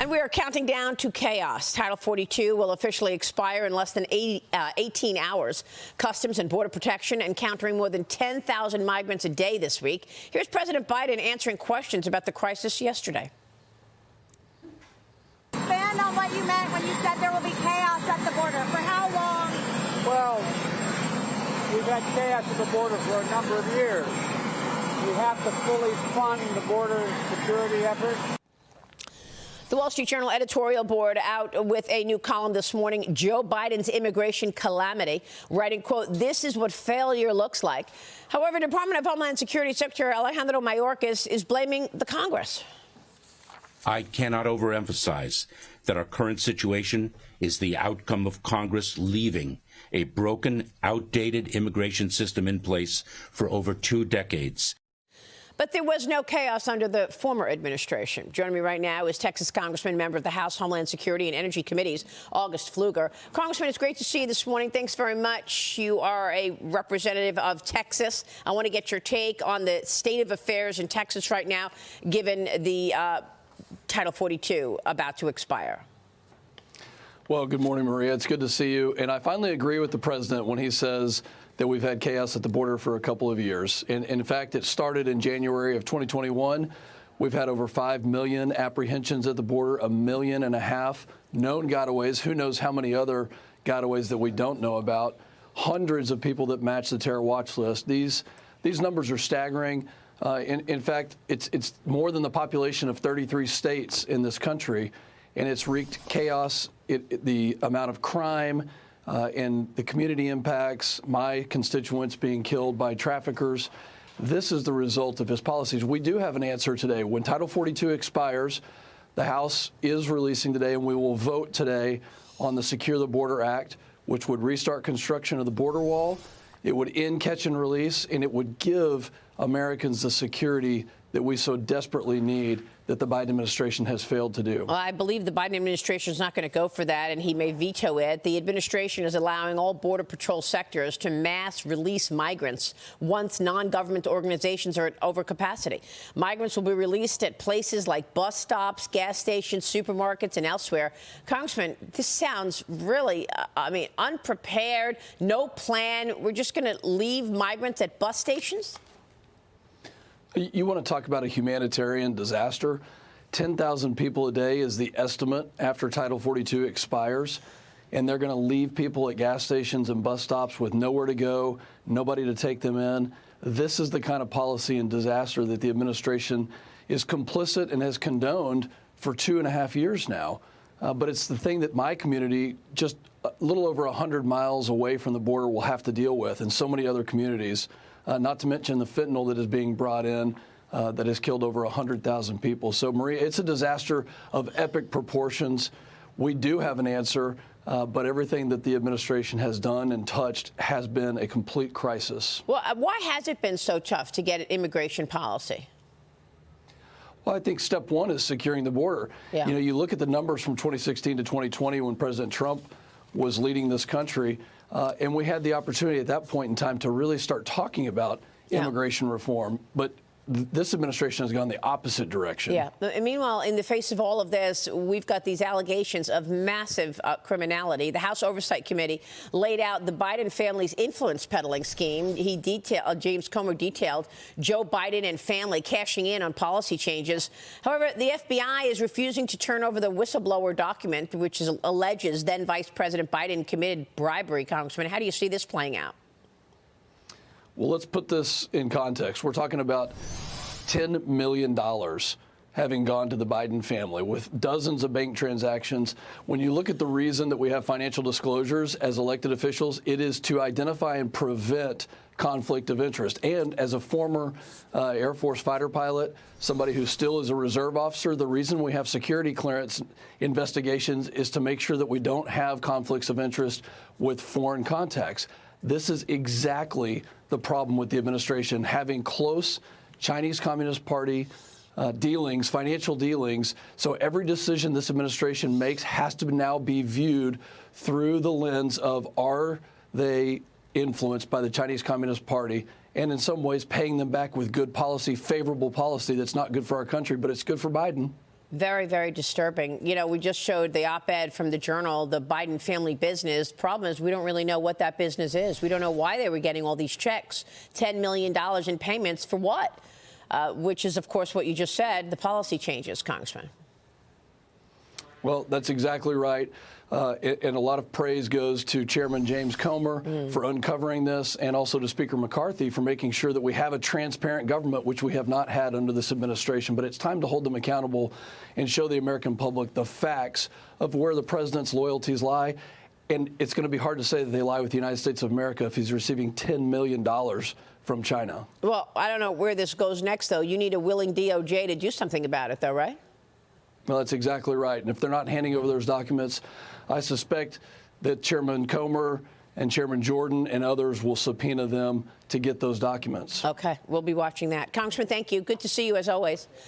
And we are counting down to chaos. Title 42 will officially expire in less than 18 hours. Customs and Border Protection encountering more than 10,000 migrants a day this week. Here's President Biden answering questions about the crisis yesterday. Expand on what you meant when you said there will be chaos at the border. For how long? Well, we've had chaos at the border for a number of years. We have to fully fund the border security effort. The Wall Street Journal editorial board out with a new column this morning, Joe Biden's immigration calamity, writing, quote, "This is what failure looks like." However, Department of Homeland Security Secretary Alejandro Mayorkas is blaming the Congress. I cannot overemphasize that our current situation is the outcome of Congress leaving a broken, outdated immigration system in place for over 2 decades. But there was no chaos under the former administration. Joining me right now is Texas Congressman, member of the House Homeland Security and Energy Committees, August Pfluger. Congressman, it's great to see you this morning. Thanks very much. You are a representative of Texas. I want to get your take on the state of affairs in Texas right now, given the Title 42 about to expire. Well, good morning, Maria. It's good to see you. And I finally agree with the president when he says that we've had chaos at the border for a couple of years. And in fact, it started in January of 2021. We've had over 5 million apprehensions at the border, 1.5 million known gotaways. Who knows how many other gotaways that we don't know about? Hundreds of people that match the terror watch list. These numbers are staggering. In fact, it's more than the population of 33 states in this country, and it's wreaked chaos. The amount of crime and the community impacts, my constituents being killed by traffickers. This is the result of his policies. We do have an answer today. When Title 42 expires, the House is releasing today, and we will vote today on the Secure the Border Act, which would restart construction of the border wall. It would end catch and release, and it would give Americans the security that we so desperately need that the Biden administration has failed to do. Well, I believe the Biden administration is not going to go for that, and he may veto it. The administration is allowing all Border Patrol sectors to mass release migrants once non-government organizations are at overcapacity. Migrants will be released at places like bus stops, gas stations, supermarkets, and elsewhere. Congressman, this sounds really, unprepared, no plan. We're just going to leave migrants at bus stations? You want to talk about a humanitarian disaster? 10,000 people a day is the estimate after Title 42 expires, and they're going to leave people at gas stations and bus stops with nowhere to go, nobody to take them in. This is the kind of policy and disaster that the administration is complicit and has condoned for 2.5 years now. But it's the thing that my community, just a little over 100 miles away from the border, will have to deal with, and so many other communities. Not to mention the fentanyl that is being brought in that has killed over 100,000 people. So, Maria, it's a disaster of epic proportions. We do have an answer, but everything that the administration has done and touched has been a complete crisis. Well, why has it been so tough to get an immigration policy? Well, I think step one is securing the border. Yeah. You know, you look at the numbers from 2016 to 2020 when President Trump was leading this country. And we had the opportunity at that point in time to really start talking about immigration reform. But this administration has gone the opposite direction. Yeah. And meanwhile, in the face of all of this, we've got these allegations of massive criminality. The House Oversight Committee laid out the Biden family's influence peddling scheme. James Comer detailed Joe Biden and family cashing in on policy changes. However, the FBI is refusing to turn over the whistleblower document, which alleges then Vice President Biden committed bribery. Congressman, how do you see this playing out? Well, let's put this in context. We're talking about $10 million having gone to the Biden family with dozens of bank transactions. When you look at the reason that we have financial disclosures as elected officials, it is to identify and prevent conflict of interest. And as a former Air Force fighter pilot, somebody who still is a reserve officer, the reason we have security clearance investigations is to make sure that we don't have conflicts of interest with foreign contacts. This is exactly the problem with the administration, having close Chinese Communist Party dealings, financial dealings. So every decision this administration makes has to now be viewed through the lens of, are they influenced by the Chinese Communist Party, and in some ways paying them back with good policy, favorable policy that's not good for our country, but it's good for Biden. Very, very disturbing. You know, we just showed the op-ed from the Journal, the Biden family business. Problem is, we don't really know what that business is. We don't know why they were getting all these checks, $10 million in payments for what? Which is, of course, what you just said, the policy changes, Congressman. Well, that's exactly right. And a lot of praise goes to Chairman James Comer for uncovering this, and also to Speaker McCarthy for making sure that we have a transparent government, which we have not had under this administration. But it's time to hold them accountable and show the American public the facts of where the president's loyalties lie. And it's going to be hard to say that they lie with the United States of America if he's receiving $10 million from China. Well, I don't know where this goes next, though. You need a willing DOJ to do something about it, though, right? Well, that's exactly right. And if they're not handing over those documents, I suspect that Chairman Comer and Chairman Jordan and others will subpoena them to get those documents. Okay, we'll be watching that. Congressman, thank you. Good to see you, as always.